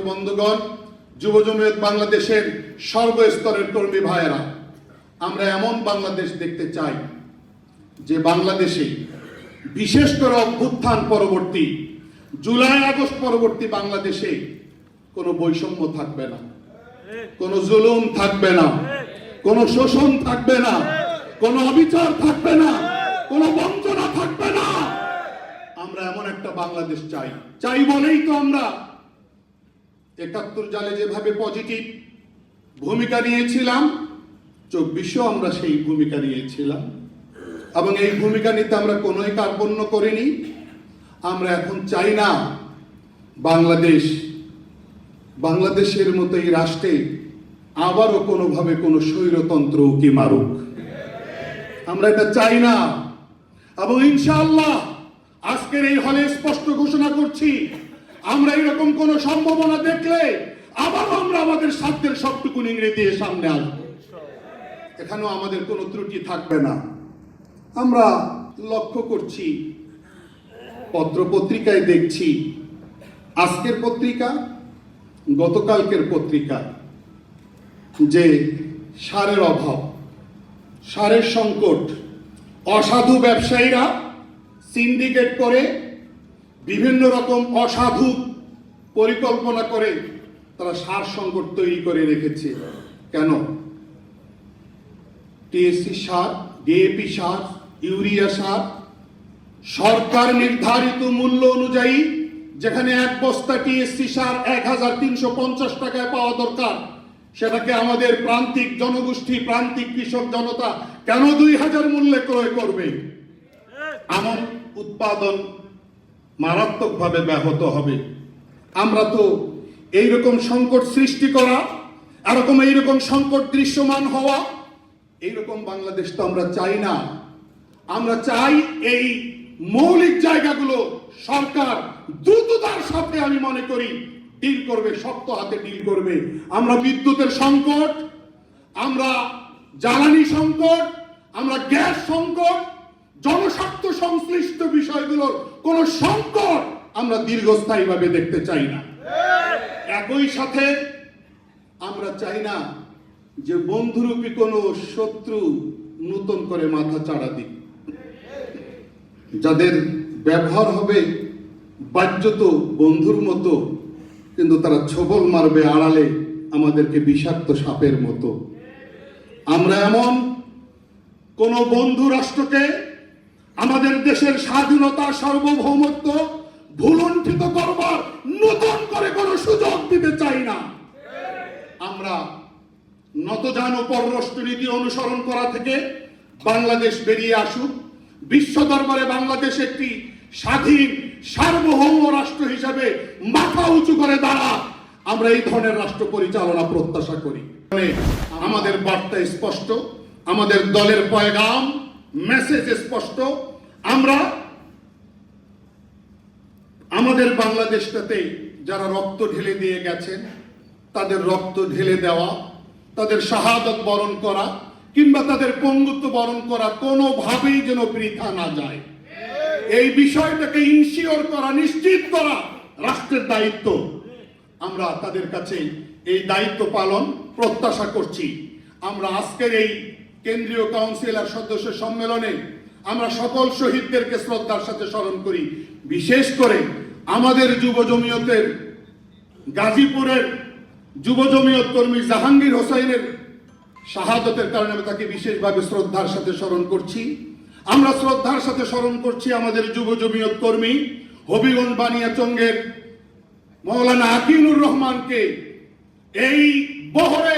বন্ধুগণ, যুব জমিয়ত বাংলাদেশের সর্বস্তরের কর্মী ভাইয়েরা, আমরা এমন বাংলাদেশ দেখতে চাই যে বাংলাদেশে বিশেষ করে অভ্যুত্থান পরবর্তী জুলাই আগস্ট পরবর্তী বাংলাদেশে কোনো বৈষম্য থাকবে না, কোনো জুলুম থাকবে না, কোনো শোষণ থাকবে না, কোনো অবিচার থাকবে না, কোনো বঞ্চনা থাকবে না। আমরা এমন একটা বাংলাদেশ চাই বলেই তো আমরা ৭১ সালে যেভাবে পজিটিভ ভূমিকা নিয়েছিলাম ২৪-এও আমরা সেই ভূমিকা নিয়েছিলাম, এবং এই ভূমিকা নিতে আমরা কোনোই কার্পণ্য করিনি। আমরা এখন চাই না বাংলাদেশের মতো এই রাষ্ট্রে আবারও কোনোভাবে কোনো স্বৈরতন্ত্র উকি মারুক। আমরা এটা চাই না, এবং ইনশাআল্লাহ আজকের এই হলে স্পষ্ট ঘোষণা করছি, আমরা এরকম কোনো সম্ভাবনা দেখলে আবারও আমরা আমাদের সাধ্যের সবটুকু ইংরেজি দিয়ে সামনে আসব। এখানেও আমাদের কোনো ত্রুটি থাকবে না। আমরা লক্ষ্য করছি, পত্রপত্রিকায় দেখছি, আজকের পত্রিকা গতকালকের পত্রিকা, যে সারের অভাব, সারের সংকট, অসাধু ব্যবসায়ীরা সিন্ডিকেট করে বিভিন্ন রকম অসাধু পরিকল্পনা করে তারা সার সংকট তৈরি করে রেখেছে। কেন? টিএসসি সার, ডিএপি সার, ইউরিয়া সার সরকার নির্ধারিত মূল্য অনুযায়ী, যেখানে এক বস্তা টিএসসি সার ১,৩৫০ টাকায় পাওয়া দরকার, সেটাকে আমাদের প্রান্তিক জনগোষ্ঠী, প্রান্তিক কৃষক জনতা কেন ২,০০০ মূল্যে ক্রয় করবে? এমন উৎপাদন মারাত্মকভাবে ব্যাহত হবে। আমরা তো এইরকম সংকট সৃষ্টি করা, এইরকম সংকট দৃশ্যমান হওয়া, এইরকম বাংলাদেশ তো আমরা চাই না। আমরা চাই এই মৌলিক জায়গাগুলো সরকার দ্রুততার সাথে, আমি মনে করি, ডিল করবে, শক্ত হাতে ডিল করবে। আমরা বিদ্যুতের সংকট, আমরা জ্বালানি সংকট, আমরা গ্যাস সংকট, জনস্বার্থ সংশ্লিষ্ট বিষয়গুলোর কোন সংকট আমরা দীর্ঘস্থায়ীভাবে দেখতে চাই না। একই সাথে আমরা চাই না যে বন্ধুরূপী কোনো শত্রু নতুন করে মাথা চাড়া দিক। যাদের ব্যবহার হবে বাহ্যত বন্ধুর মতো, কিন্তু তারা ছোবল মারবে আড়ালে আমাদেরকে বিষাক্ত সাপের মতো। আমরা এমন কোন বন্ধু রাষ্ট্রকে আমাদের দেশের স্বাধীনতা, সার্বভৌমত্ব ভুলুণ্ঠিত করবার নতুন করে কোনো সুযোগ দিতে চাই না। আমরা নতজানু পররাষ্ট্রনীতি অনুসরণ করা থেকে বাংলাদেশ বেরিয়ে আসুক, বিশ্ব দরবারে বাংলাদেশ একটি স্বাধীন সার্বভৌম রাষ্ট্র হিসেবে মাথা উঁচু করে দাঁড়া, আমরা এই ধরনের রাষ্ট্র পরিচালনা প্রত্যাশা করি। আমাদের বার্তা স্পষ্ট, আমাদের দলের পয়গাম, মেসেজ স্পষ্ট। আমরা আমাদের বাংলাদেশটাতে যারা রক্ত ঢেলে দিয়ে গেছেন, তাদের রক্ত ঢেলে দেওয়া, তাদের শাহাদত বরণ করা কিংবা তাদের পঙ্গুত্ব বরণ করা কোনোভাবেই যেন বৃথা না যায়, এই বিষয়টাকে ইনশিওর করা, নিশ্চিত করা রাষ্ট্রের দায়িত্ব। আমরা তাদের কাছে এই দায়িত্ব পালন প্রত্যাশা করছি। আমরা আজকের এই কেন্দ্রীয় কাউন্সিল আর সদস্য সম্মেলনে আমরা সকল শহীদদেরকে শ্রদ্ধার সাথে স্মরণ করি। বিশেষ করে আমাদের যুব জমিয়তের, গাজীপুরের যুব জমিয়ত কর্মী জাহাঙ্গীর হোসেনের শাহাদতের কারণে আমি তাকে বিশেষভাবে শ্রদ্ধার সাথে স্মরণ করছি। আমরা শ্রদ্ধার সাথে স্মরণ করছি আমাদের যুব জমিয়ত কর্মী হবিগঞ্জ বানিয়াচঙ্গের মৌলানা আকিনুর রহমানকে। এই বহরে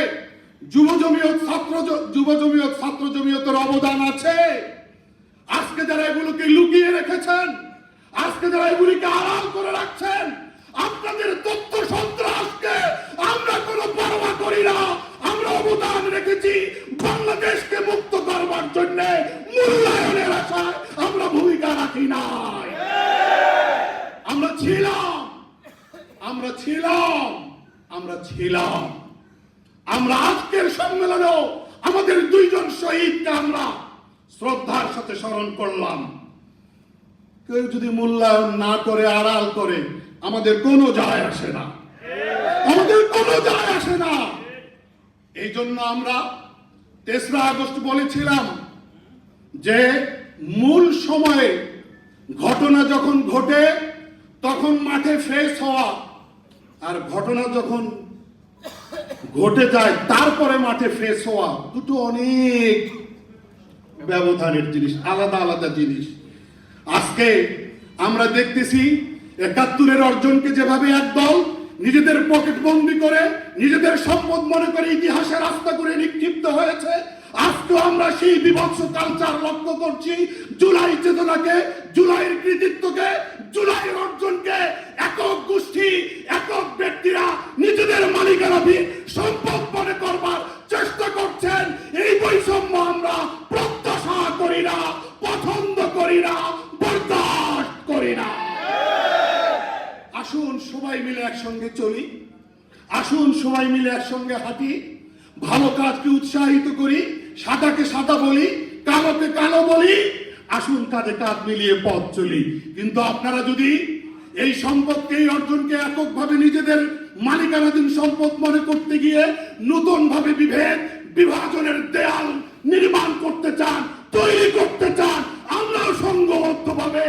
যুব জমিয়ত ছাত্র জমিয়তের অবদান আছে। আজকে যারা এগুলোকে লুকিয়ে রেখেছেন, আজকে যারা এগুলিকে আড়াল করে রাখছেন, আপনাদের তথ্য সন্ত্রাসকে আমরা কোনো পরোয়া করি না। আমরা অবদান রেখেছি বাংলাদেশকে মুক্ত করবার জন্য, মূল্যায়নের আশায় আমরা ভূমিকা রাখি নাই। আমরা ছিলাম। আমরা আজকের সম্মেলনেও আমাদের দুইজন শহীদকে আমরা শ্রদ্ধার সাথে স্মরণ করলাম। কেউ যদি মূল্যায়ন না করে, আড়াল করে, আমাদের কোনো যায় আসে না। জন্য আমরা 3রা আগস্ট বলেছিলাম যে মূল সময়ে ঘটনা যখন ঘটে তখন মাঠে ফ্রেশ হওয়া, আর ঘটনা যখন ঘটে যায় তারপরে মাঠে ফ্রেশ হওয়া, দুটো অনেক ব্যবধানের জিনিস, আলাদা আলাদা জিনিস। আজকে আমরা দেখতেছি 71-এর অর্জনকে যেভাবে একদল নিজেদের পকেট বন্দি করে, নিজেদের সম্পদ মনে করে ইতিহাসে রাস্তা করে নিক্ষিপ্ত হয়েছে, আজকে আমরা সেই বিভৎস কালচার লক্ষ্য করছি। জুলাই চেতনাকে, জুলাইয়ের কৃতিত্বকে, জুলাইয়ের অর্জনকে একক গোষ্ঠী, একক ব্যক্তিরা নিজেদের মালিকানাধীন সম্পদ মনে করবার চেষ্টা করছেন। এই বৈষম্য আমরা প্রত্যাশা করি না, পছন্দ করি না, বরদাস্ত করি না। আসুন সবাই মিলে একসঙ্গে চলি, আসুন সবাই মিলে একসঙ্গে হাঁটি, ভালো কাজকে উৎসাহিত করি, সাদাকে সাদা বলি, কালোকে কালো বলি, আসুন কাঁধে কাঁধ মিলিয়ে পথ চলি। কিন্তু আপনারা যদি এই সম্পদকে, এই অর্জনকে এককভাবে নিজেদের মালিকানাধীন সম্পদ মনে করতে গিয়ে নতুন ভাবে বিভেদ, বিভাজনের দেয়াল নির্মাণ করতে চান, তৈরি করতে চান, আমরাও সংঘবদ্ধভাবে,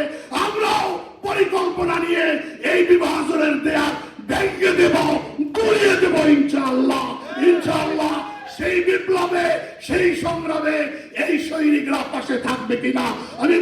আমরাও পরিকল্পনা নিয়ে এই বিভাজনের দেয়াল ভেঙে দেব, গড়িয়ে দেব ইনশাআল্লাহ। ইনশাআল্লাহ সেই বিপ্লবে, সেই সংগ্রামে এই সৈনিকরা পাশে থাকবে কিনা আমি